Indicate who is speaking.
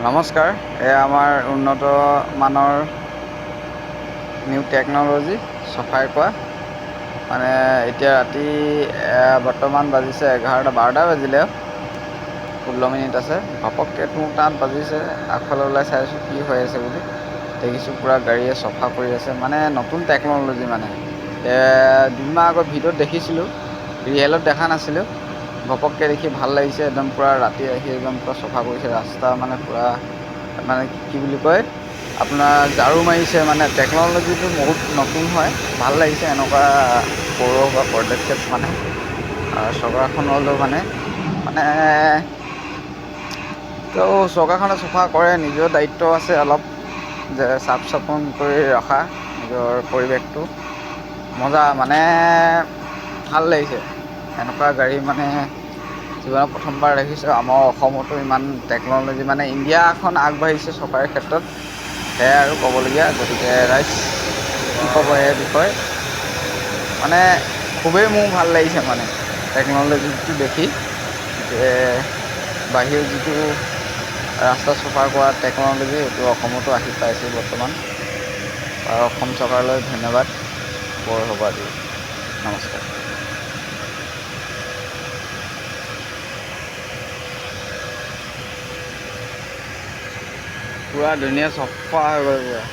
Speaker 1: নমস্কাৰ, এয়া আমাৰ উন্নত মানৰ নিউ টেকন'লজি চফাই কৰা। মানে এতিয়া ৰাতি বৰ্তমান বাজিছে 11:12 বাজিলে, 16 মিনিট আছে। ঘপককৈ তাত বাজিছে, আগফালে ওলাই চাইছোঁ কি হৈ আছে বুলি। দেখিছোঁ পূৰা গাড়ীয়ে চফা কৰি আছে, মানে নতুন টেকন'লজি। মানে দুদিনমান আগত ভিডিঅ'ত দেখিছিলোঁ, ৰিয়েলত দেখা নাছিলোঁ। ঘপককৈ দেখি ভাল লাগিছে, একদম পূৰা ৰাতি আহি একদম পূৰা চফা কৰিছে ৰাস্তা, মানে পূৰা মানে কি বুলি কয় আপোনাৰ ঝাৰু মাৰিছে। মানে টেকন'লজিটো বহুত নতুন হয়, ভাল লাগিছে এনেকুৱা পৌৰসভা পদক্ষেপ। মানে চৰকাৰখনলৈও মানে চৰকাৰখনে চফা কৰে, নিজৰ দায়িত্ব আছে অলপ যে চাফ চিকুণ কৰি ৰখা নিজৰ পৰিৱেশটো। মজা, মানে ভাল লাগিছে এনেকুৱা গাড়ী। মানে জীৱনত প্ৰথমবাৰ দেখিছোঁ আমাৰ অসমতো ইমান টেকন'লজি, মানে ইণ্ডিয়াখন আগবাঢ়িছে চৰকাৰী ক্ষেত্ৰত। সেয়াই আৰু ক'বলগীয়া। গতিকে ৰাইজ কি ক'ব এই বিষয়ে, মানে খুবেই মোৰ ভাল লাগিছে মানে টেকন'লজিটো দেখি, যে বাহিৰৰ যিটো ৰাস্তা চফা কৰা টেকন'লজি সেইটো অসমতো আহি পাইছে বৰ্তমান। আৰু অসম চৰকাৰলৈ ধন্যবাদ পৌৰসভা দি। নমস্কাৰ। পূৰা ধুনীয়া চফা হৈ গ'ল পূৰা।